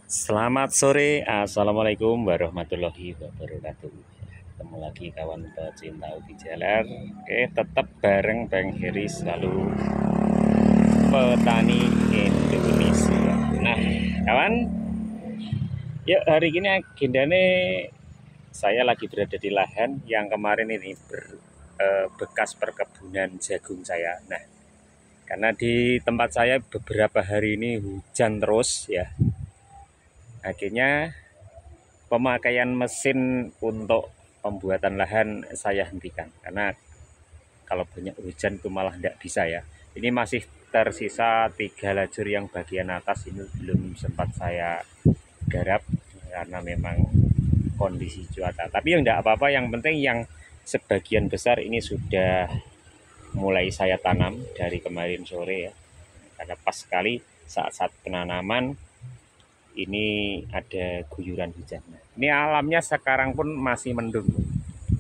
Selamat sore, Assalamualaikum warahmatullahi wabarakatuh. Ketemu lagi kawan pecinta ubi jalar. Oke, tetap bareng Bang Heri selalu petani Indonesia. Nah, kawan, yuk hari ini agendanya saya lagi berada di lahan yang kemarin ini bekas perkebunan jagung saya. Nah, karena di tempat saya beberapa hari ini hujan terus ya, akhirnya pemakaian mesin untuk pembuatan lahan saya hentikan karena kalau banyak hujan itu malah tidak bisa ya. Ini masih tersisa 3 lajur yang bagian atas ini belum sempat saya garap karena memang kondisi cuaca. Tapi yang tidak apa-apa, yang penting yang sebagian besar ini sudah mulai saya tanam dari kemarin sore ya. Karena pas sekali saat-saat penanaman ini ada guyuran hujan. Ini alamnya sekarang pun masih mendung.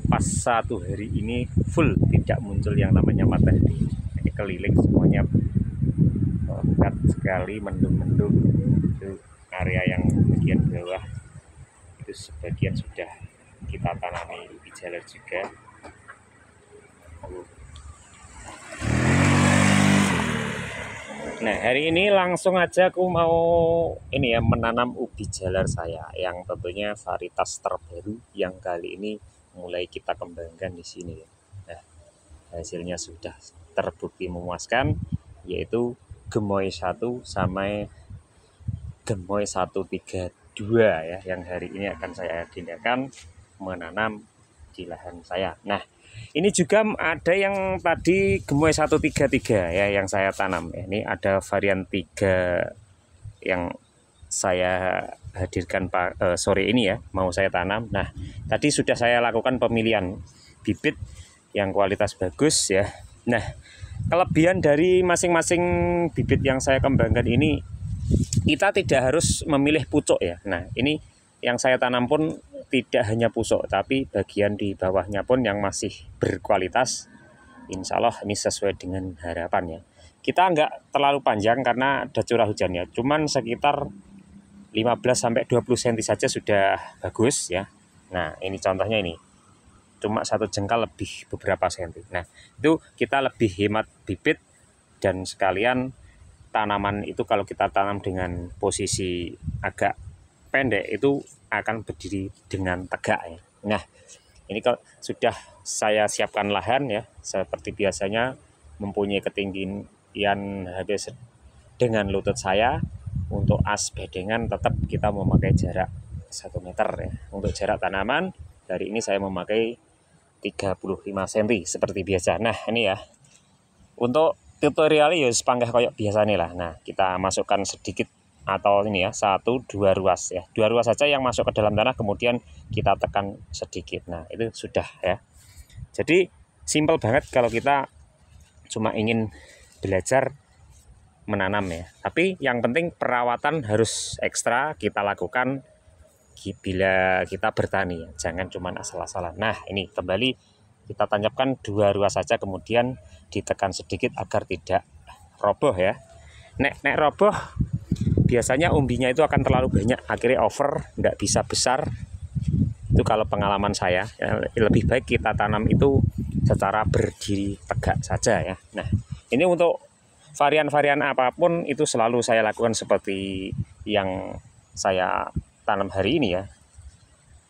Pas satu hari ini full tidak muncul yang namanya matahari. Ini keliling semuanya pekat sekali, mendung-mendung. Itu area yang bagian bawah itu sebagian sudah kita tanami ubi jalar juga. Nah, hari ini langsung aja aku mau ini ya menanam ubi jalar saya yang tentunya varietas terbaru yang kali ini mulai kita kembangkan di sini ya. Nah, hasilnya sudah terbukti memuaskan, yaitu Gemoy 1 sama Gemoy 132 ya, yang hari ini akan saya agendakan menanam di lahan saya. Nah, ini juga ada yang tadi Gemoy 133 ya yang saya tanam. Ini ada varian 3 yang saya hadirkan sore ini ya, mau saya tanam. Nah, tadi sudah saya lakukan pemilihan bibit yang kualitas bagus ya. Nah, kelebihan dari masing-masing bibit yang saya kembangkan ini, kita tidak harus memilih pucuk ya. Nah, ini yang saya tanam pun tidak hanya pusuk, tapi bagian di bawahnya pun yang masih berkualitas. Insya Allah ini sesuai dengan harapan ya. Kita nggak terlalu panjang karena ada curah hujannya, cuman sekitar 15-20 cm saja sudah bagus ya. Nah, ini contohnya ini, cuma 1 jengkal lebih beberapa senti. Nah, itu kita lebih hemat bibit, dan sekalian tanaman itu kalau kita tanam dengan posisi agak pendek itu akan berdiri dengan tegak ya. Nah, ini kalau sudah saya siapkan lahan ya, seperti biasanya mempunyai ketinggian habis dengan lutut saya. Untuk as bedengan tetap kita memakai jarak 1 meter ya. Untuk jarak tanaman dari ini saya memakai 35 cm seperti biasa. Nah, ini ya. Untuk tutorialnya ya sepanggah koyok biasa nih lah. Nah, kita masukkan sedikit atau ini ya, 1-2 ruas ya. 2 ruas saja yang masuk ke dalam tanah, kemudian kita tekan sedikit. Nah, itu sudah ya. Jadi simpel banget kalau kita cuma ingin belajar menanam ya. Tapi yang penting perawatan harus ekstra kita lakukan bila kita bertani ya. Jangan cuma asal-asalan. Nah, ini kembali kita tancapkan 2 ruas saja, kemudian ditekan sedikit agar tidak roboh ya. Nek roboh biasanya umbinya itu akan terlalu banyak, akhirnya over, nggak bisa besar. Itu kalau pengalaman saya ya, lebih baik kita tanam itu secara berdiri tegak saja ya. Nah, ini untuk varian-varian apapun itu selalu saya lakukan seperti yang saya tanam hari ini ya.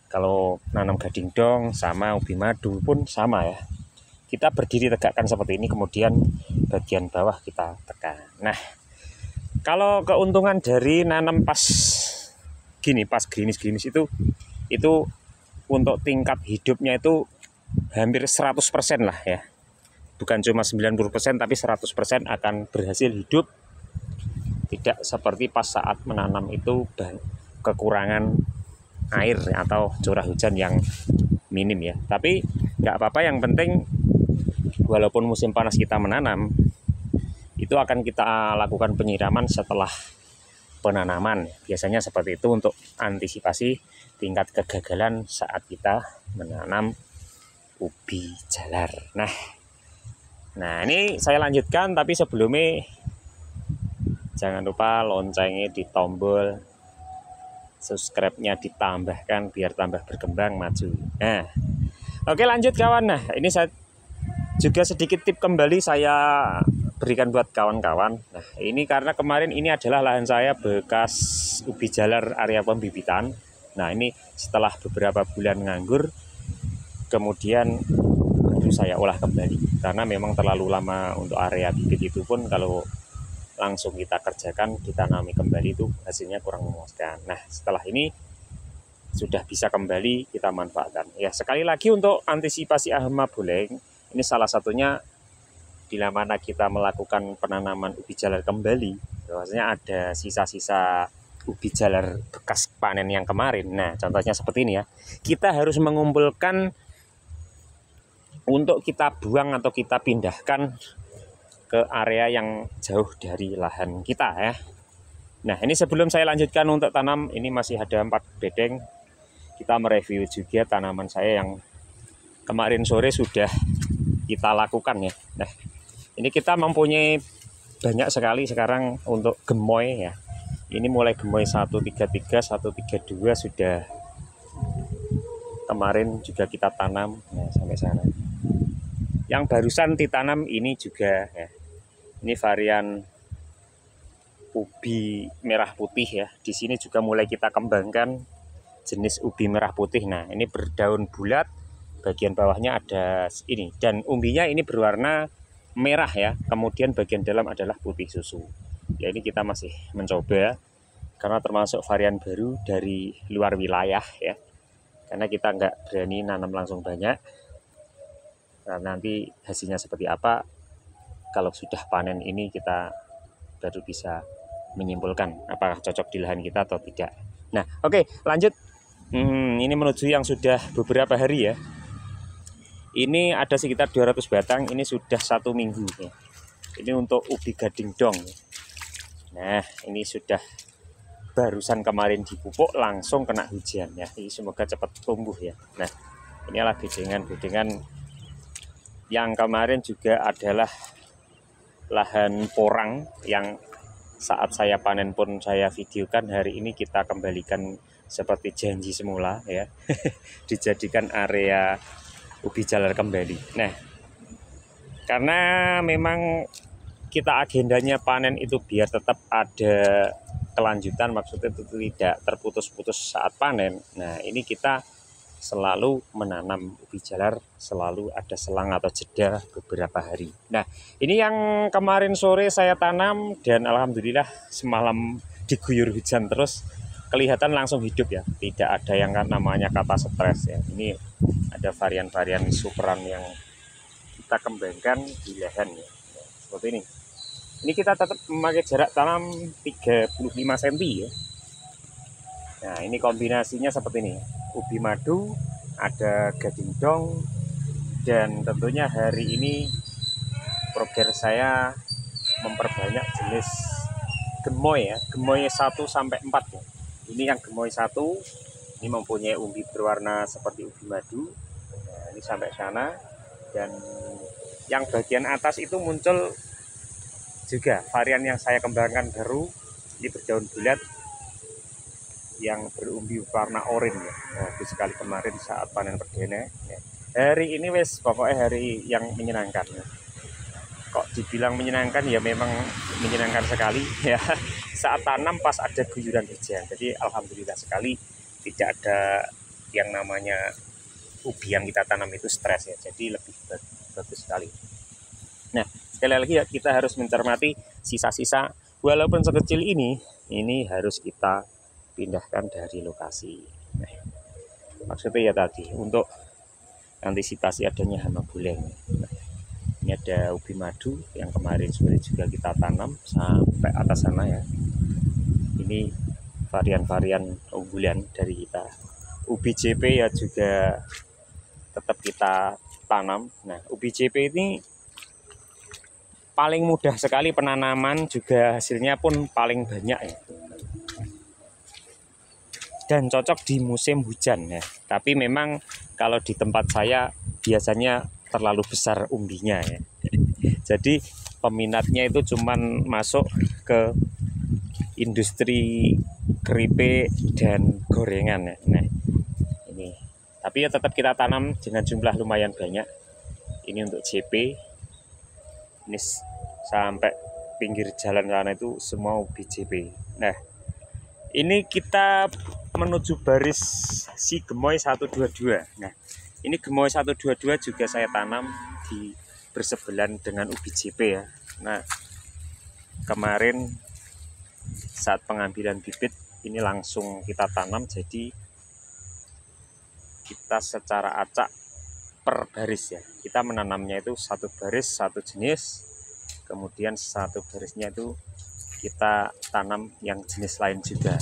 Kalau nanam gading dong sama ubi madu pun sama ya. Kita berdiri tegakkan seperti ini, kemudian bagian bawah kita tekan. Nah, kalau keuntungan dari nanam pas gini, pas gerimis-gerimis itu untuk tingkat hidupnya itu hampir 100% lah ya. Bukan cuma 90%, tapi 100% akan berhasil hidup. Tidak seperti pas saat menanam itu kekurangan air atau curah hujan yang minim ya. Tapi nggak apa-apa, yang penting walaupun musim panas kita menanam, itu akan kita lakukan penyiraman setelah penanaman. Biasanya seperti itu untuk antisipasi tingkat kegagalan saat kita menanam ubi jalar. Nah, ini saya lanjutkan, tapi sebelumnya jangan lupa loncengnya ditombol subscribe-nya ditambahkan biar tambah berkembang maju. Nah, oke lanjut kawan. Nah, ini saya juga sedikit tip kembali saya berikan buat kawan-kawan. Nah, ini karena kemarin ini adalah lahan saya bekas ubi jalar area pembibitan. Nah, ini setelah beberapa bulan nganggur, kemudian baru saya olah kembali. Karena memang terlalu lama untuk area bibit itu pun kalau langsung kita kerjakan, ditanami kembali itu hasilnya kurang memuaskan. Nah, setelah ini sudah bisa kembali kita manfaatkan. Ya, sekali lagi untuk antisipasi hama boleng, ini salah satunya bila mana kita melakukan penanaman ubi jalar kembali, bahwasanya ada sisa-sisa ubi jalar bekas panen yang kemarin. Nah, contohnya seperti ini ya. Kita harus mengumpulkan untuk kita buang atau kita pindahkan ke area yang jauh dari lahan kita ya. Nah, ini sebelum saya lanjutkan untuk tanam, ini masih ada 4 bedeng. Kita mereview juga tanaman saya yang kemarin sore sudah kita lakukan ya. Nah, ini kita mempunyai banyak sekali sekarang untuk gemoy ya. Ini mulai gemoy 133, 132 sudah kemarin juga kita tanam. Nah, sampai sana. Yang barusan ditanam ini juga ya. Ini varian ubi merah putih ya. Di sini juga mulai kita kembangkan jenis ubi merah putih. Nah, ini berdaun bulat, bagian bawahnya ada ini, dan umbinya ini berwarna merah ya. Kemudian bagian dalam adalah putih susu. Ya, ini kita masih mencoba karena termasuk varian baru dari luar wilayah ya. Karena kita nggak berani nanam langsung banyak. Nah, nanti hasilnya seperti apa kalau sudah panen ini kita baru bisa menyimpulkan apakah cocok di lahan kita atau tidak. Nah, oke, lanjut. Ini menuju yang sudah beberapa hari ya. Ini ada sekitar 200 batang. Ini sudah 1 minggu ya. Ini untuk ubi gading dong. Nah, ini sudah barusan kemarin dipupuk langsung kena hujan ya. Ini semoga cepat tumbuh ya. Nah, inilah bedengan-bedengan yang kemarin juga adalah lahan porang yang saat saya panen pun saya videokan. Hari ini kita kembalikan seperti janji semula ya. Dijadikan area ubi jalar kembali. Nah, karena memang kita agendanya panen itu biar tetap ada kelanjutan, maksudnya itu tidak terputus-putus saat panen. Nah, ini kita selalu menanam ubi jalar, selalu ada selang atau jeda beberapa hari. Nah, ini yang kemarin sore saya tanam dan alhamdulillah semalam diguyur hujan terus, kelihatan langsung hidup ya. Tidak ada yang namanya kata stres ya. Ini ada varian-varian superan yang kita kembangkan di lahan ya. Seperti ini. Ini kita tetap memakai jarak tanam 35 cm ya. Nah, ini kombinasinya seperti ini. Ubi madu, ada gading dong, dan tentunya hari ini program saya memperbanyak jenis gemoy ya. Gemoy 1 sampai 4 ya. Ini yang gemoy 1, ini mempunyai umbi berwarna seperti ubi madu. Nah, ini sampai sana, dan yang bagian atas itu muncul juga varian yang saya kembangkan baru. Ini berdaun bulat yang berumbi warna oranye ya. Bagus sekali kemarin saat panen perdana ya. Hari ini wes pokoknya hari yang menyenangkan ya. Kok dibilang menyenangkan ya, memang menyenangkan sekali ya. Saat tanam pas ada guyuran hujan, jadi alhamdulillah sekali tidak ada yang namanya ubi yang kita tanam itu stres ya, jadi lebih bagus sekali. Nah, sekali lagi ya, kita harus mencermati sisa-sisa walaupun sekecil ini harus kita pindahkan dari lokasi. Nah, maksudnya ya tadi untuk antisipasi adanya hama boleng. Nah, ini ada ubi madu yang kemarin sore juga kita tanam sampai atas sana ya. Ini varian-varian unggulan dari kita. Ubi JP ya juga tetap kita tanam. Nah, ubi JP ini paling mudah sekali penanaman, juga hasilnya pun paling banyak ya. Dan cocok di musim hujan ya. Tapi memang kalau di tempat saya biasanya terlalu besar umbinya ya. Jadi peminatnya itu cuman masuk ke industri keripik dan gorengan ya. Nah, ini. Tapi ya tetap kita tanam dengan jumlah lumayan banyak. Ini untuk JP. Ini sampai pinggir jalan sana itu semua ubi JP. Nah, ini kita menuju baris si gemoy 122. Nah, ini gemoy 122 juga saya tanam di bersebelahan dengan ubi JP ya. Nah, kemarin saat pengambilan bibit ini langsung kita tanam, jadi kita secara acak per baris ya. Kita menanamnya itu satu baris satu jenis, kemudian satu barisnya itu kita tanam yang jenis lain juga.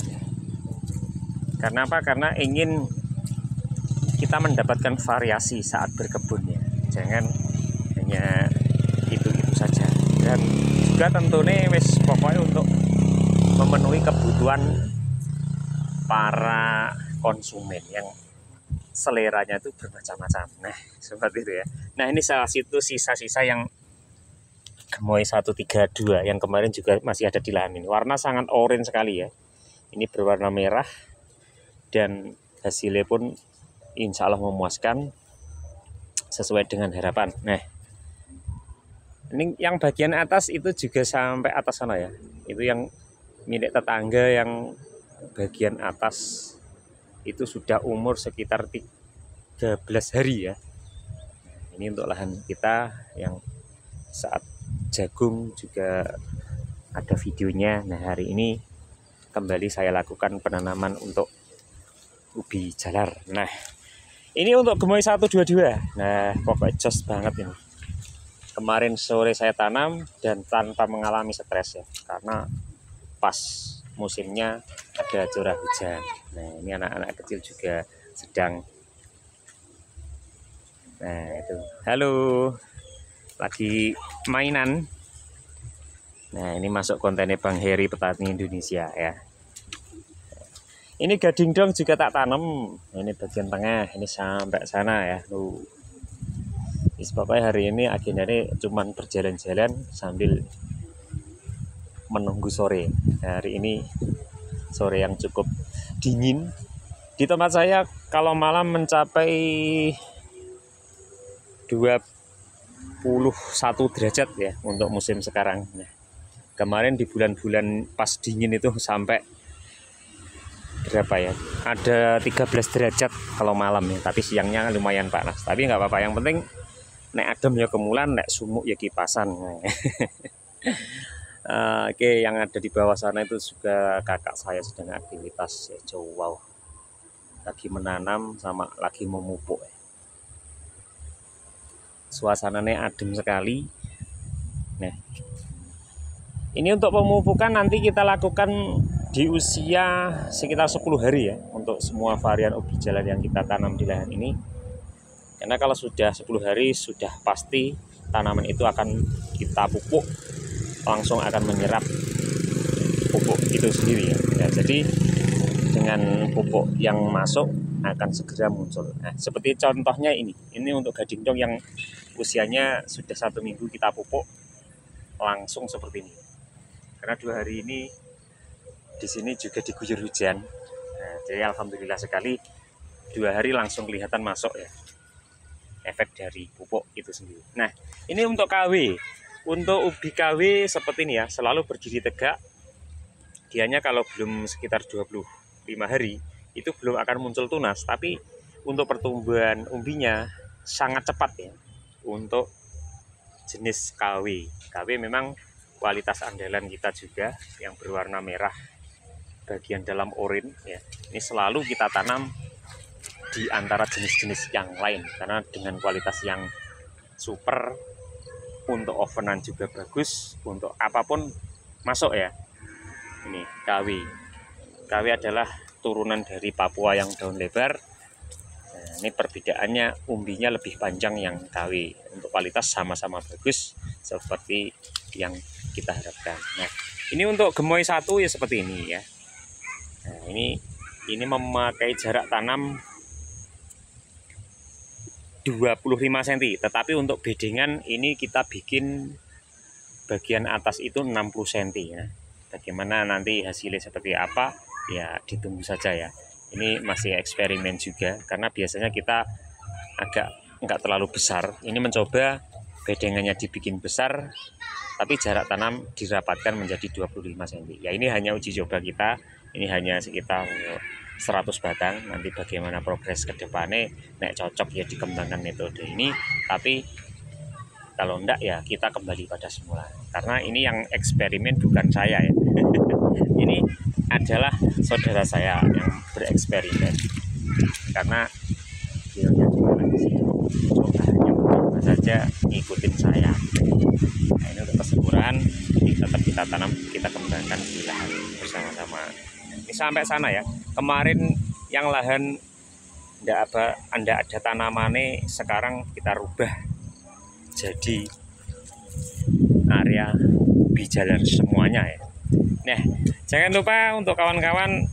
Karena apa? Karena ingin kita mendapatkan variasi saat berkebun ya. Jangan hanya itu saja. Dan juga tentunya wis pokoknya untuk memenuhi kebutuhan para konsumen yang seleranya itu bermacam-macam. Nah, seperti itu ya. Nah, ini salah satu sisa-sisa yang gemoy 132 yang kemarin juga masih ada di lahan ini. Warna sangat oranye sekali ya. Ini berwarna merah dan hasilnya pun insya Allah memuaskan sesuai dengan harapan. Nah, ini yang bagian atas itu juga sampai atas sana ya. Itu yang milik tetangga yang bagian atas itu sudah umur sekitar 13 hari ya. Ini untuk lahan kita yang saat jagung juga ada videonya. Nah, hari ini kembali saya lakukan penanaman untuk ubi jalar. Nah, ini untuk gemoy 122. Nah, pokoknya jos banget ini. Kemarin sore saya tanam dan tanpa mengalami stres ya, karena pas musimnya ada curah hujan. Nah, ini anak-anak kecil juga sedang. Nah, itu. Halo. Lagi mainan. Nah, ini masuk kontennya Bang Heri Petani Indonesia ya. Ini gading dong juga tak tanam. Ini bagian tengah, ini sampai sana ya. Pokoknya hari ini agendanya cuman berjalan-jalan sambil menunggu sore. Nah, hari ini sore yang cukup dingin. Di tempat saya kalau malam mencapai 21 derajat ya untuk musim sekarang. Nah, kemarin di bulan-bulan pas dingin itu sampai berapa ya? Ada 13 derajat kalau malam ya, tapi siangnya lumayan panas. Tapi nggak apa-apa, yang penting nek adem ya kemulan, nek sumuk ya kipasan. Oke, yang ada di bawah sana itu juga kakak saya sedang aktivitas ya, wow. Lagi menanam sama lagi memupuk. Suasananya adem sekali. Nah, ini untuk pemupukan nanti kita lakukan di usia sekitar 10 hari ya, untuk semua varian ubi jalar yang kita tanam di lahan ini. Karena kalau sudah 10 hari sudah pasti tanaman itu akan kita pupuk, langsung akan menyerap pupuk itu sendiri ya. Nah, jadi dengan pupuk yang masuk akan segera muncul. Nah, seperti contohnya ini untuk gading dong yang usianya sudah 1 minggu kita pupuk langsung seperti ini. Karena 2 hari ini di sini juga diguyur hujan. Nah, jadi alhamdulillah sekali 2 hari langsung kelihatan masuk ya efek dari pupuk itu sendiri. Nah, ini untuk KW. Untuk ubi KW seperti ini ya, selalu berdiri tegak. Dianya kalau belum sekitar 25 hari itu belum akan muncul tunas, tapi untuk pertumbuhan umbinya sangat cepat ya. Untuk jenis KW. KW memang kualitas andalan kita juga yang berwarna merah bagian dalam oranye ya. Ini selalu kita tanam di antara jenis-jenis yang lain karena dengan kualitas yang super, untuk ovenan juga bagus, untuk apapun masuk ya. Ini KW. KW adalah turunan dari Papua yang daun lebar. Nah, ini perbedaannya umbinya lebih panjang yang KW. Untuk kualitas sama-sama bagus seperti yang kita harapkan. Nah, ini untuk gemoy 1 ya seperti ini ya. Nah, ini memakai jarak tanam 25 cm, tetapi untuk bedengan ini kita bikin bagian atas itu 60 cm. Nah, bagaimana nanti hasilnya seperti apa? ya ditunggu saja ya. Ini masih eksperimen juga karena biasanya kita agak nggak terlalu besar. Ini mencoba bedengannya dibikin besar tapi jarak tanam dirapatkan menjadi 25 cm. Ya ini hanya uji coba kita. Ini hanya sekitar 100 batang. Nanti bagaimana progres ke depannya, nek cocok ya dikembangkan metode ini. Tapi kalau enggak ya kita kembali pada semula. Karena ini yang eksperimen bukan saya ya. Ini adalah saudara saya yang bereksperimen. Karena beliaunya juga lagi sih coba saja ngikutin saya. Nah, ini untuk keseluruhan tetap kita tanam, kita kembangkan di lahan bersama-sama. Ini sampai sana ya. Kemarin yang lahan anda ada tanamannya, sekarang kita rubah jadi area bijalar semuanya ya. Nah, jangan lupa untuk kawan-kawan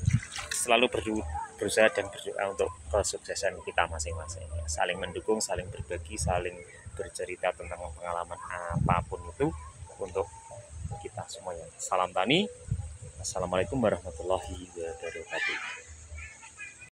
selalu berusaha dan berdoa untuk kesuksesan kita masing-masing. Saling mendukung, saling berbagi, saling bercerita tentang pengalaman apapun itu untuk kita semuanya. Salam tani. Assalamualaikum warahmatullahi wabarakatuh.